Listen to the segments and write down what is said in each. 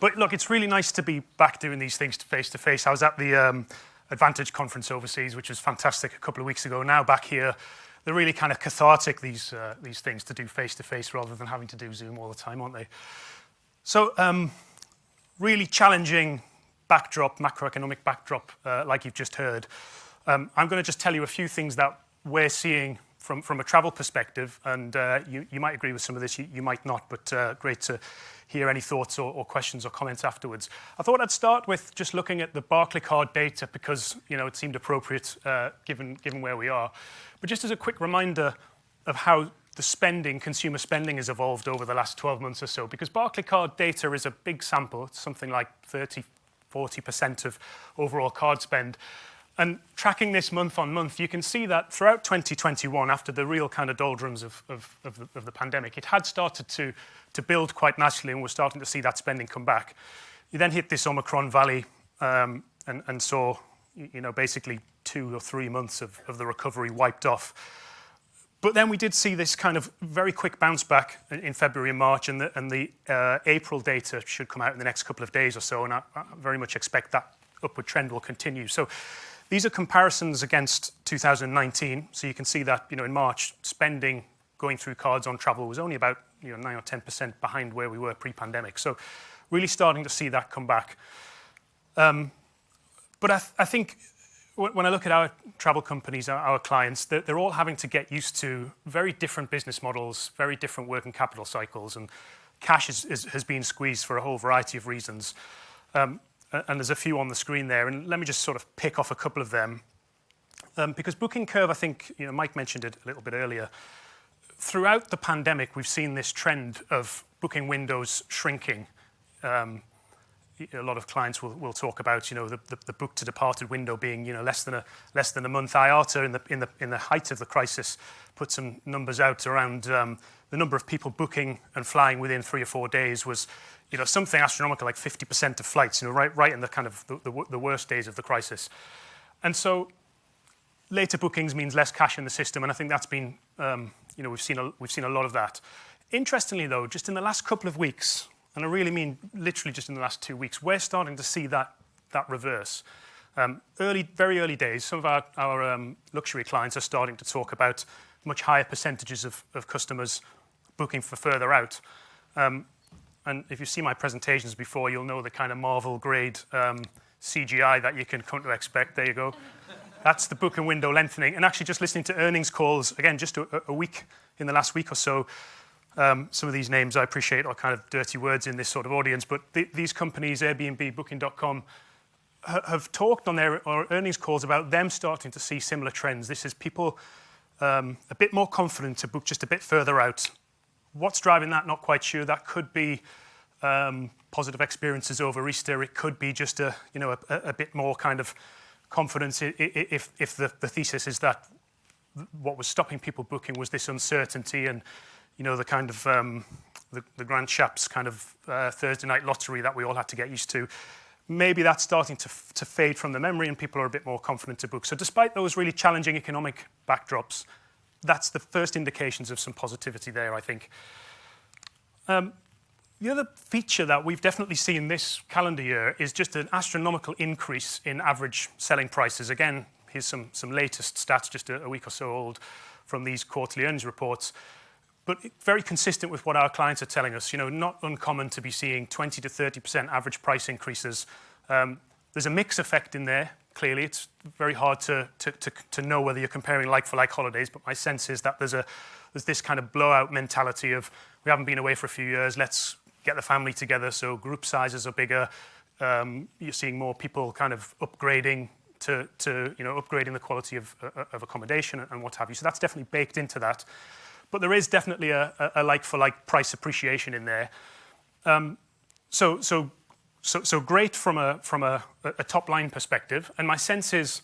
But look, it's really nice to be back doing these things face to face. I was at the Advantage conference overseas, which was fantastic a couple of weeks ago. Now back here, they're really kind of cathartic, these things to do face to face rather than having to do Zoom all the time, aren't they? So really challenging backdrop, macroeconomic backdrop, like you've just heard. I'm going to just tell you a few things that we're seeing from a travel perspective, and you might agree with some of this, you might not, but great to hear any thoughts or questions or comments afterwards. I thought I'd start with just looking at the Barclays card data because it seemed appropriate given where we are. But just as a quick reminder of how the consumer spending has evolved over the last 12 months or so, because Barclays card data is a big sample. It's something like 30-40% of overall card spend. And tracking this month on month, you can see that throughout 2021, after the real kind of doldrums of the pandemic, it had started to build quite nicely, and we're starting to see that spending come back. You then hit this Omicron valley and saw, basically 2 or 3 months of the recovery wiped off. But then we did see this kind of very quick bounce back in February and March, and the April data should come out in the next couple of days or so, and I very much expect that upward trend will continue. So these are comparisons against 2019. So you can see that, in March, spending going through cards on travel was only about 9 or 10% behind where we were pre-pandemic. So really starting to see that come back. But I think when I look at our travel companies, our clients, they're all having to get used to very different business models, very different working capital cycles, and cash has been squeezed for a whole variety of reasons. And there's a few on the screen there, and let me just sort of pick off a couple of them. Because booking curve, I think, Mike mentioned it a little bit earlier. Throughout the pandemic, we've seen this trend of booking windows shrinking. A lot of clients will talk about, the book to departed window being, less than a month. IATA in the height of the crisis put some numbers out around the number of people booking and flying within 3 or 4 days was, something astronomical, like 50% of flights, right in the kind of the worst days of the crisis. And so later bookings means less cash in the system, and I think that's been, we've seen a lot of that. Interestingly, though, just in the last couple of weeks, and I really mean literally just in the last 2 weeks, we're starting to see that reverse. Very early days, some of our luxury clients are starting to talk about much higher percentages of customers booking for further out. And if you've seen my presentations before, you'll know the kind of Marvel grade CGI that you can come to expect. There you go. That's the booking window lengthening. And actually just listening to earnings calls, again, just a week, in the last week or so, some of these names I appreciate are kind of dirty words in this sort of audience, but these companies, Airbnb, Booking.com, have talked on their earnings calls about them starting to see similar trends. This is people a bit more confident to book just a bit further out. What's driving that? Not quite sure. That could be positive experiences over Easter. It could be just a bit more kind of confidence if the thesis is that what was stopping people booking was this uncertainty and the kind of the Grand Chaps kind of Thursday night lottery that we all had to get used to. Maybe that's starting to fade from the memory and people are a bit more confident to book. So despite those really challenging economic backdrops, that's the first indications of some positivity there, I think. The other feature that we've definitely seen this calendar year is just an astronomical increase in average selling prices. Again, here's some latest stats, just a week or so old, from these quarterly earnings reports. But very consistent with what our clients are telling us. Not uncommon to be seeing 20 to 30% average price increases. There's a mix effect in there. Clearly, it's very hard to know whether you're comparing like-for-like holidays, but my sense is that there's this kind of blowout mentality of we haven't been away for a few years, let's get the family together, so group sizes are bigger. You're seeing more people kind of upgrading to upgrading the quality of accommodation and what have you. So that's definitely baked into that. But there is definitely a like-for-like price appreciation in there. So great from a top-line perspective. And my sense is,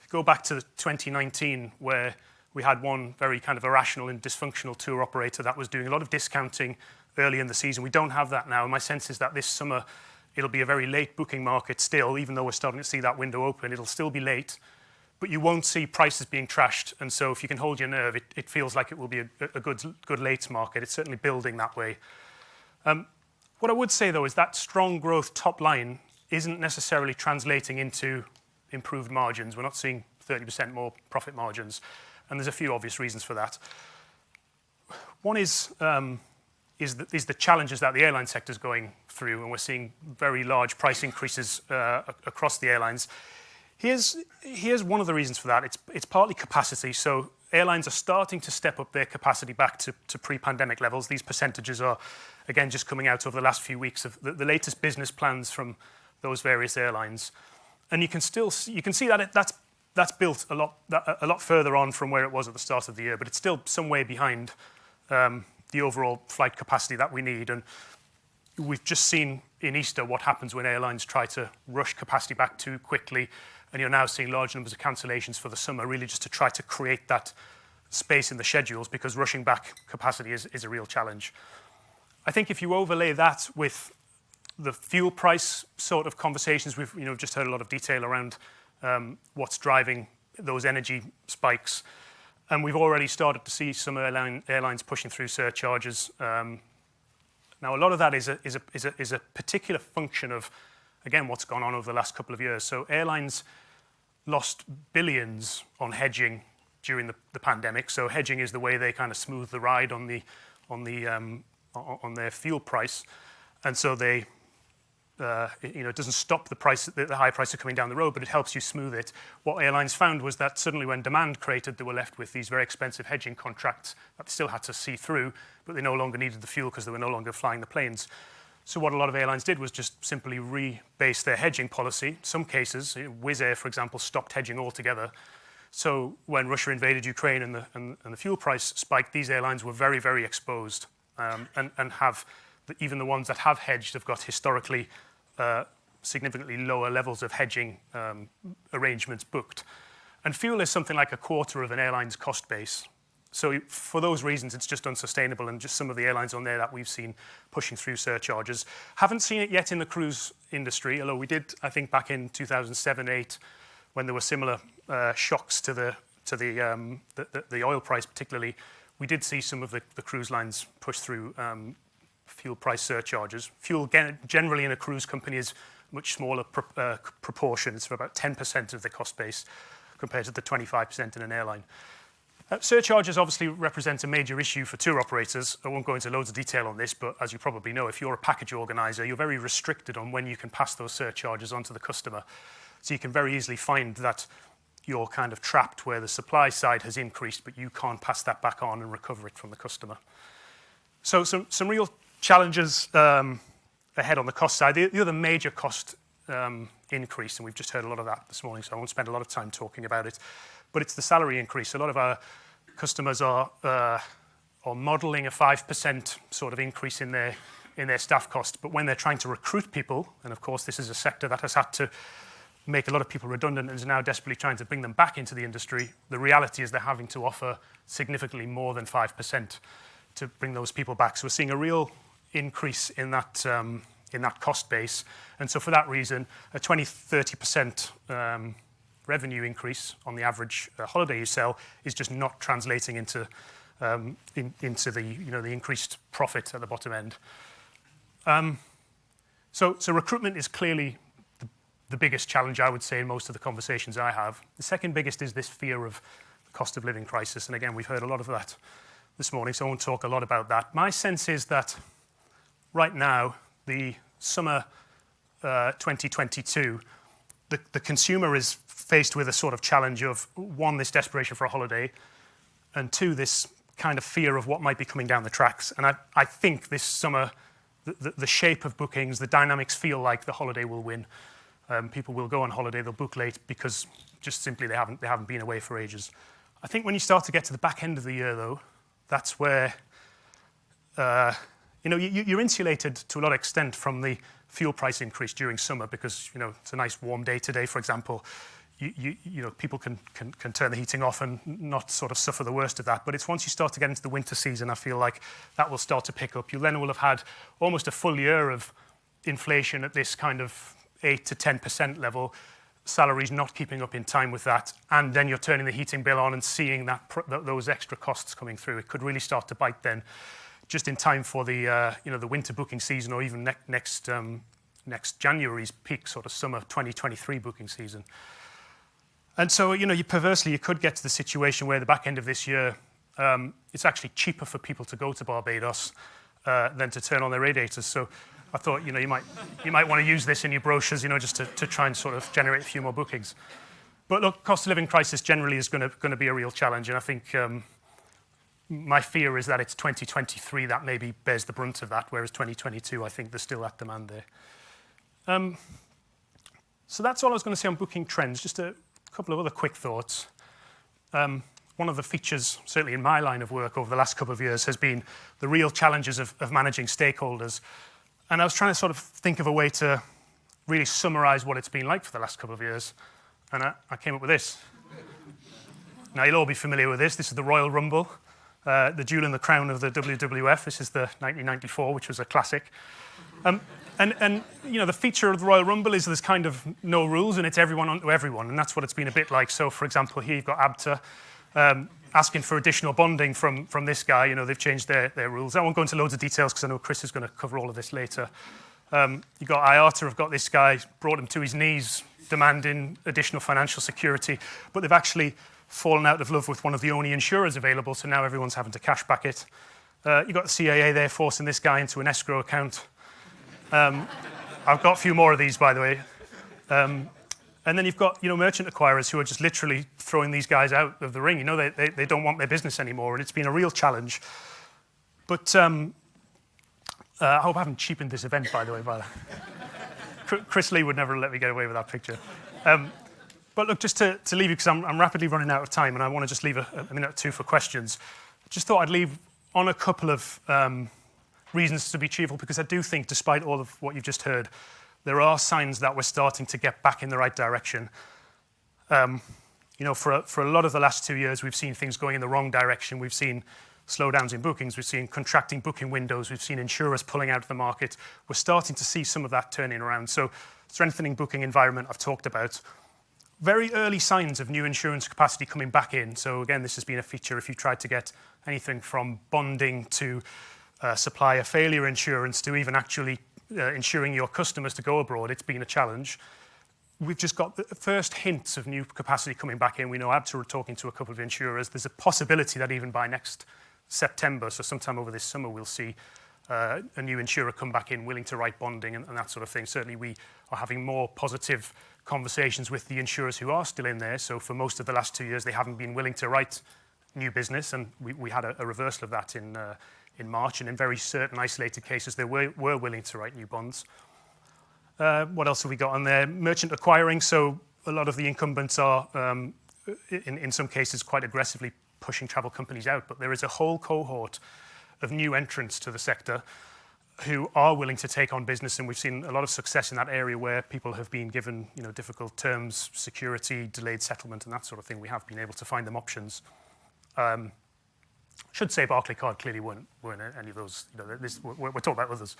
go back to 2019, where we had one very kind of irrational and dysfunctional tour operator that was doing a lot of discounting early in the season. We don't have that now. And my sense is that this summer, it'll be a very late booking market still, even though we're starting to see that window open. It'll still be late, but you won't see prices being trashed. And so if you can hold your nerve, it feels like it will be a good late market. It's certainly building that way. What I would say, though, is that strong growth top line isn't necessarily translating into improved margins. We're not seeing 30% more profit margins, and there's a few obvious reasons for that. One is the challenges that the airline sector is going through, and we're seeing very large price increases across the airlines. Here's one of the reasons for that. It's partly capacity. So airlines are starting to step up their capacity back to pre-pandemic levels. These percentages are, again, just coming out over the last few weeks of the latest business plans from those various airlines. And you can see that that's built a lot further on from where it was at the start of the year, but it's still some way behind the overall flight capacity that we need. And we've just seen in Easter what happens when airlines try to rush capacity back too quickly. And you're now seeing large numbers of cancellations for the summer, really just to try to create that space in the schedules, because rushing back capacity is a real challenge. I think if you overlay that with the fuel price sort of conversations, we've just heard a lot of detail around what's driving those energy spikes. And we've already started to see some airlines pushing through surcharges. Now, a lot of that is a particular function of, again, what's gone on over the last couple of years. So airlines lost billions on hedging during the pandemic. So hedging is the way they kind of smooth the ride on their fuel price, and so they. It doesn't stop the high price of coming down the road, but it helps you smooth it. What airlines found was that suddenly when demand created, they were left with these very expensive hedging contracts that they still had to see through, but they no longer needed the fuel because they were no longer flying the planes. So what a lot of airlines did was just simply rebase their hedging policy. Some cases, Wizz Air, for example, stopped hedging altogether. So when Russia invaded Ukraine and the fuel price spiked, these airlines were very, very exposed, and have even the ones that have hedged have got historically significantly lower levels of hedging arrangements booked. And fuel is something like a quarter of an airline's cost base. So for those reasons, it's just unsustainable, and just some of the airlines on there that we've seen pushing through surcharges. Haven't seen it yet in the cruise industry, although we did, I think, back in 2007-8, when there were similar shocks to the oil price particularly, we did see some of the cruise lines push through fuel price surcharges. Fuel generally in a cruise company is a much smaller proportion. It's for about 10% of the cost base compared to the 25% in an airline. Surcharges obviously represent a major issue for tour operators. I won't go into loads of detail on this, but as you probably know, if you're a package organizer, you're very restricted on when you can pass those surcharges on to the customer. So you can very easily find that you're kind of trapped where the supply side has increased, but you can't pass that back on and recover it from the customer. So some real challenges ahead on the cost side. The other major cost increase, and we've just heard a lot of that this morning, so I won't spend a lot of time talking about it, but it's the salary increase. A lot of our customers are modelling a 5% sort of increase in their staff costs, but when they're trying to recruit people, and of course this is a sector that has had to make a lot of people redundant and is now desperately trying to bring them back into the industry, the reality is they're having to offer significantly more than 5% to bring those people back. So we're seeing a real increase in that cost base, and so for that reason, a 20-30% revenue increase on the average holiday you sell is just not translating into the increased profit at the bottom end. So recruitment is clearly the biggest challenge, I would say, in most of the conversations I have. The second biggest is this fear of the cost of living crisis, and again, we've heard a lot of that this morning, so I won't talk a lot about that. My sense is that right now, the summer 2022, the consumer is faced with a sort of challenge of, one, this desperation for a holiday, and two, this kind of fear of what might be coming down the tracks. And I think this summer, the shape of bookings, the dynamics feel like the holiday will win. People will go on holiday, they'll book late because just simply they haven't been away for ages. I think when you start to get to the back end of the year, though, that's where you're insulated to a lot of extent from the fuel price increase during summer because it's a nice warm day today, for example. People can turn the heating off and not sort of suffer the worst of that. But it's once you start to get into the winter season, I feel like that will start to pick up. You then will have had almost a full year of inflation at this kind of 8 to 10% level, salaries not keeping up in time with that, and then you're turning the heating bill on and seeing those extra costs coming through. It could really start to bite then. just in time for the the winter booking season, or even next January's peak sort of summer 2023 booking season. And so you perversely you could get to the situation where the back end of this year it's actually cheaper for people to go to Barbados than to turn on their radiators. So I thought you might want to use this in your brochures, just to try and sort of generate a few more bookings. But look, cost of living crisis generally is going to be a real challenge, and I think my fear is that it's 2023 that maybe bears the brunt of that, whereas 2022 I think there's still that demand there. So that's all I was going to say on booking trends. Just a couple of other quick thoughts. One of the features, certainly in my line of work over the last couple of years, has been the real challenges of managing stakeholders. And I was trying to sort of think of a way to really summarize what it's been like for the last couple of years. And I came up with this. Now, you'll all be familiar with this. This is the Royal Rumble, the jewel in the crown of the WWF. This is the 1994, which was a classic. And the feature of the Royal Rumble is there's kind of no rules, and it's everyone onto everyone, and that's what it's been a bit like. So, for example, here you've got ABTA asking for additional bonding from this guy. They've changed their rules. I won't go into loads of details because I know Chris is going to cover all of this later. You've got IATA have got this guy, brought him to his knees, demanding additional financial security, but they've actually fallen out of love with one of the only insurers available, so now everyone's having to cash back it. You've got the CAA there forcing this guy into an escrow account. I've got a few more of these, by the way. And then you've got merchant acquirers who are just literally throwing these guys out of the ring. They don't want their business anymore, and it's been a real challenge. But I hope I haven't cheapened this event, by the way. Chris Lee would never let me get away with that picture. But look, just to leave you, because I'm rapidly running out of time, and I want to just leave a minute or two for questions. Just thought I'd leave on a couple of reasons to be cheerful, because I do think, despite all of what you've just heard, there are signs that we're starting to get back in the right direction. For a lot of the last 2 years, we've seen things going in the wrong direction. We've seen slowdowns in bookings. We've seen contracting booking windows. We've seen insurers pulling out of the market. We're starting to see some of that turning around. So strengthening booking environment I've talked about. Very early signs of new insurance capacity coming back in. So again, this has been a feature. If you tried to get anything from bonding to supplier failure insurance to even actually insuring your customers to go abroad, it's been a challenge. We've just got the first hints of new capacity coming back in. We know ABTA are talking to a couple of insurers. There's a possibility that even by next September, so sometime over this summer, we'll see a new insurer come back in willing to write bonding and that sort of thing. Certainly we are having more positive conversations with the insurers who are still in there. So for most of the last 2 years, they haven't been willing to write new business, and we had a reversal of that in March, and in very certain isolated cases, they were willing to write new bonds. What else have we got on there? Merchant acquiring. So a lot of the incumbents are, in some cases, quite aggressively pushing travel companies out, but there is a whole cohort of new entrants to the sector who are willing to take on business, and we've seen a lot of success in that area where people have been given difficult terms, security, delayed settlement, and that sort of thing. We have been able to find them options. Should say Barclays Card clearly weren't any of those. We're talking about others.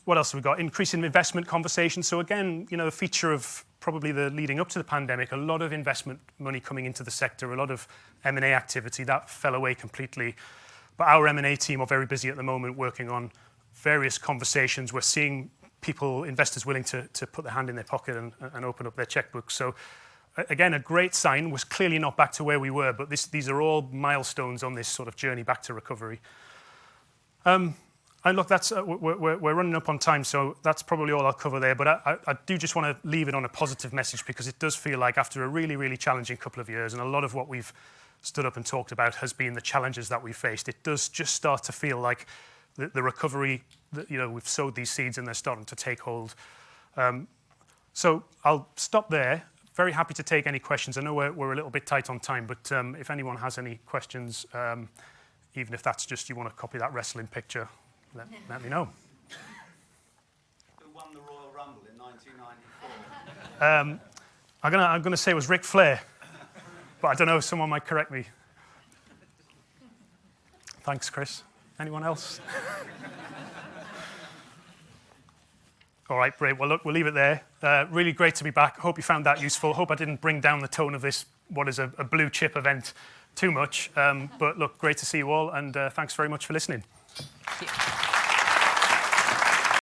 What else have we got? Increasing investment conversations. So again, a feature of probably the leading up to the pandemic, a lot of investment money coming into the sector, a lot of M&A activity that fell away completely. But our M&A team are very busy at the moment working on various conversations. We're seeing investors willing to put their hand in their pocket and open up their checkbooks. So again, a great sign. Was clearly not back to where we were, but these are all milestones on this sort of journey back to recovery. And look, that's we're running up on time, so that's probably all I'll cover there. But I do just want to leave it on a positive message, because it does feel like after a really, really challenging couple of years, and a lot of what we've stood up and talked about has been the challenges that we faced, it does just start to feel like the recovery, we've sowed these seeds and they're starting to take hold. So I'll stop there. Very happy to take any questions. I know we're a little bit tight on time, but if anyone has any questions, even if that's just you want to copy that wrestling picture, let me know. Who won the Royal Rumble in 1994? I'm gonna say it was Ric Flair, but I don't know. Someone might correct me. Thanks, Chris. Anyone else? All right, great. Well, look, we'll leave it there. Really great to be back. Hope you found that useful. Hope I didn't bring down the tone of this what is a blue chip event too much. But look, great to see you all, and thanks very much for listening. Thank you.